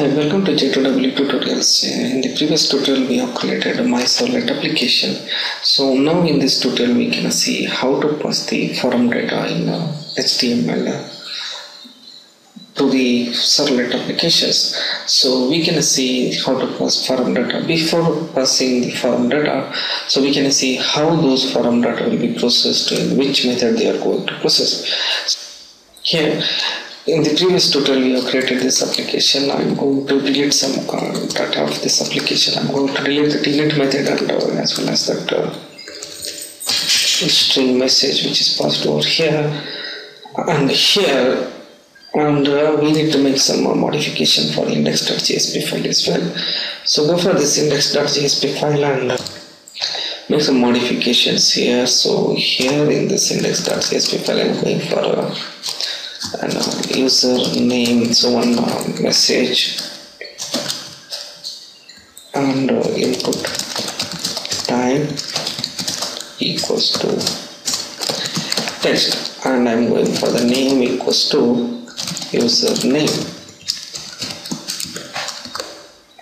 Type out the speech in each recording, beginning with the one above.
Hi, welcome to J2W Tutorials. In the previous tutorial we have created my Servlet application. So now in this tutorial we can see how to pass the form data in HTML to the Servlet applications. So we can see how to pass form data. Before passing the form data, so we can see how those form data will be processed and which method they are going to process. Here in the previous tutorial we have created this application. I'm going to delete some data of this application. I'm going to delete the delete method and as well as that string message which is passed over here and here, and we need to make some modification for the index.jsp file as well. So go for this index.jsp file and make some modifications here. So here in this index.jsp file I'm going for and user name, so one message and input type equals to text, and I'm going for the name equals to user name,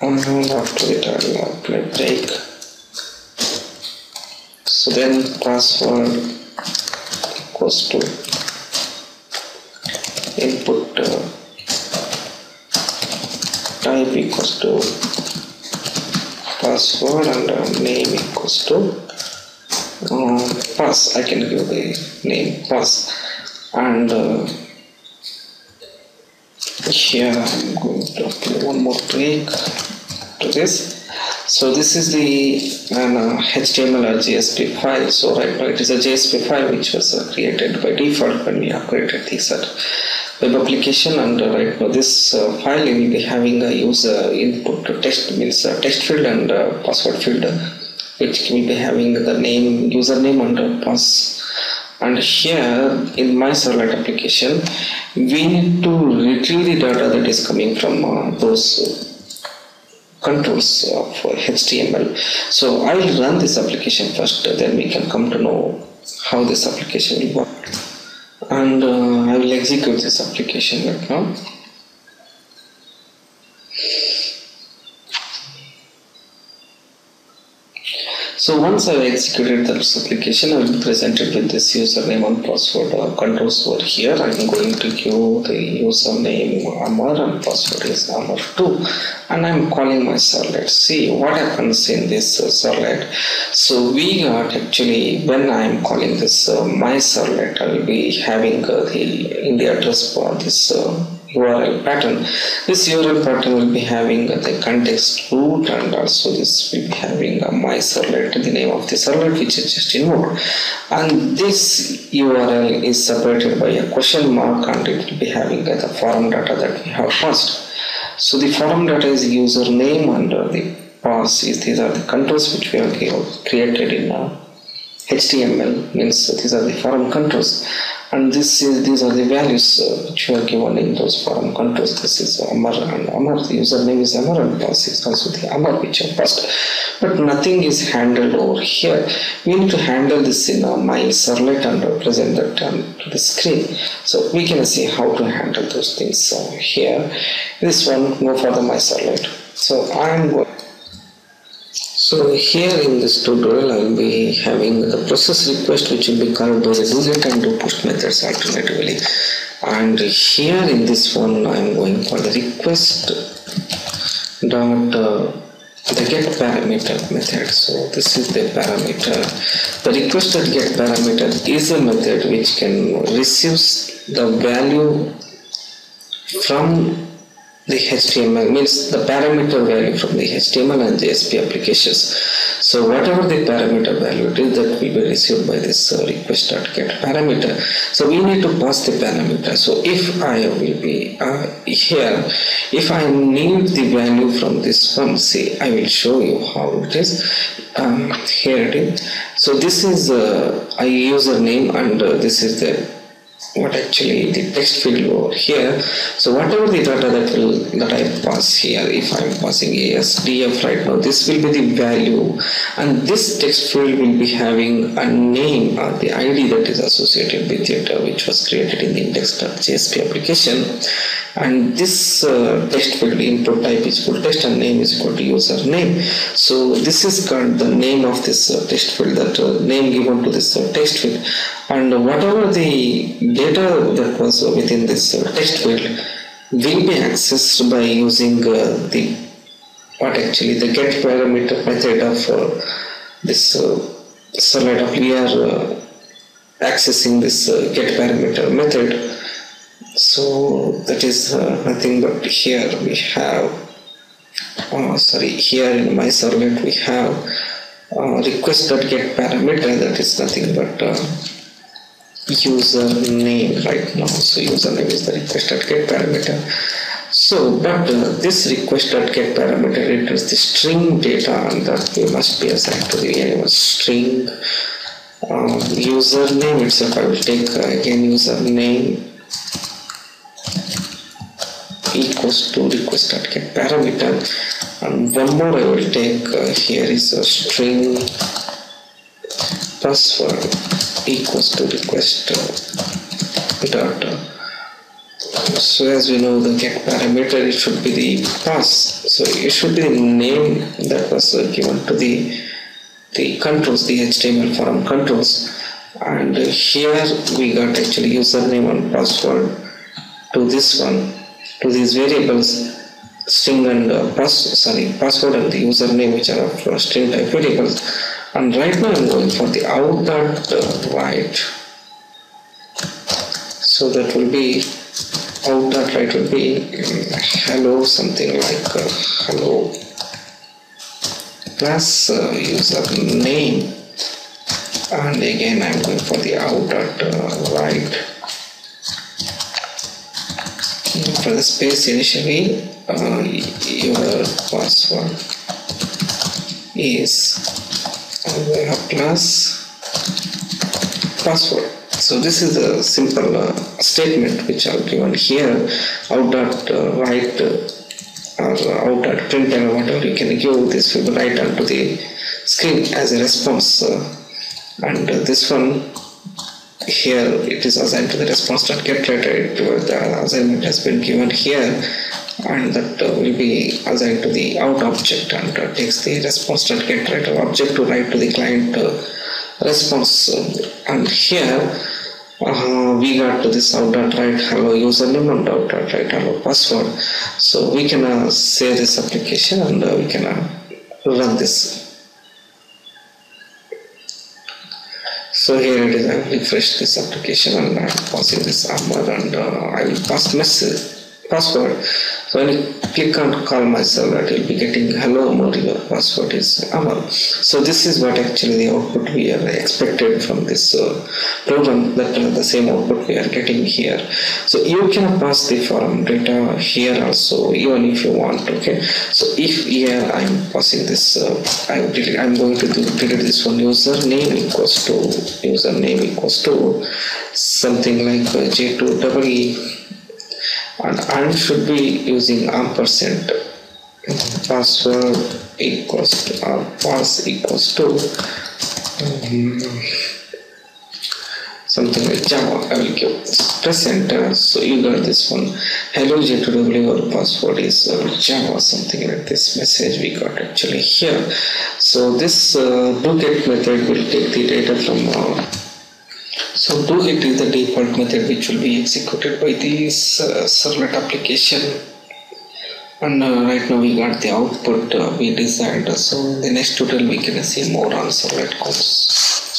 and after it I'll apply break. So then password equals to input type equals to password and name equals to pass. I can give the name pass, and here I'm going to apply one more break to this. So this is the HTML or JSP file. So right now it is a JSP file which was created by default when we have created this web application, and right now this file will be having a user input text, means text field and password field, which will be having the name, username and pass. And here in my Servlet application we need to retrieve the data that is coming from those controls of HTML. So I will run this application first, then we can come to know how this application will work. And I will execute this application right now. So once I have executed this application, I will be presented with this username and password controls over here. I am going to give the username Amar and password is Amar2, and I am calling my servlet. See what happens in this servlet. So we got actually, when I am calling this my servlet, I will be having in the address bar this URL pattern. This URL pattern will be having the context root, and also this will be having my servlet, the name of the servlet which is just invoked, and this URL is separated by a question mark, and it will be having the form data that we have passed. So the form data is username, and the pass is, these are the controls which we have created in HTML, means these are the form controls, and these are the values which we are given in those form controls. This is Amar, and Amar, the username is Amar, and pass is also the Amar which I passed, but nothing is handled over here. We need to handle this in my servlet and present that to the screen. So we can see how to handle those things here. This one, go for the my servlet. So I'm going. So here in this tutorial I will be having the process request which will be called by the doGet and doPush methods alternatively, and here in this one I am going for the request dot the get parameter method. So this is the parameter. The requested get parameter is a method which can receive the value from the HTML, means the parameter value from the HTML and JSP applications. So whatever the parameter value it is, that will be received by this request.get parameter. So we need to pass the parameter. So if I will be here, if I need the value from this one, see, I will show you how it is. Here it is. So this is a username, and this is the actually the text field over here. So whatever the data that I pass here, if I am passing ASDF right now, this will be the value, and this text field will be having a name or the ID that is associated with it, which was created in the index.jsp application. and this text field input type is equal to text and name is equal to username. So this is called the name of this text field, that name given to this text field, and whatever the data that was within this text field will be accessed by using the get parameter method of this Servlet of we are accessing this get parameter method. So that is nothing but here we have here in my servlet we have request.get parameter, that is nothing but username right now. So username is the request.get parameter. So but this request.get parameter returns the string data, and that we must be assigned to the variable string username itself. I will take again username equals to request.get parameter, and one more I will take here is a string password equals to request dot. So as we know, the get parameter, it should be the pass, so it should be the name that was given to the controls, the HTML form controls, and here we got actually username and password to this one, to these variables string and password and the username, which are of string type variables. And right now I'm going for the out.write, so that will be out.write will be hello, something like hello plus username, and again I'm going for the out.write. For the space initially your password is plus password. So this is a simple statement which I've given here. Out.write or out.print or whatever you can give, this will write onto the screen as a response, and this one here it is assigned to the response.get writer. The assignment has been given here, and that will be assigned to the out object, and takes the response.get writer object to write to the client response. And here we got to this out.write hello username and out.write hello password. So we can save this application and we can run this. So here it is, I will refresh this application and I am passing this Amar, and I will pass password. So when you click on call myself, it will be getting hello Amar, your password is Amar. So this is what actually the output we are expected from this program, that the same output we are getting here. So you can pass the form data here also, even if you want. Okay, so if here I am passing this, I am going to delete this one, username equals to something like J2EE, and I should be using ampersand password equals to pass equals to something like Java. I will give press enter. So you got this one, hello J2EE, or password is Java, something like this message we got actually here. So this doGet method will take the data from so doGet is the default method which will be executed by this servlet application, and right now we got the output we designed. So in the next tutorial we can see more on servlet codes.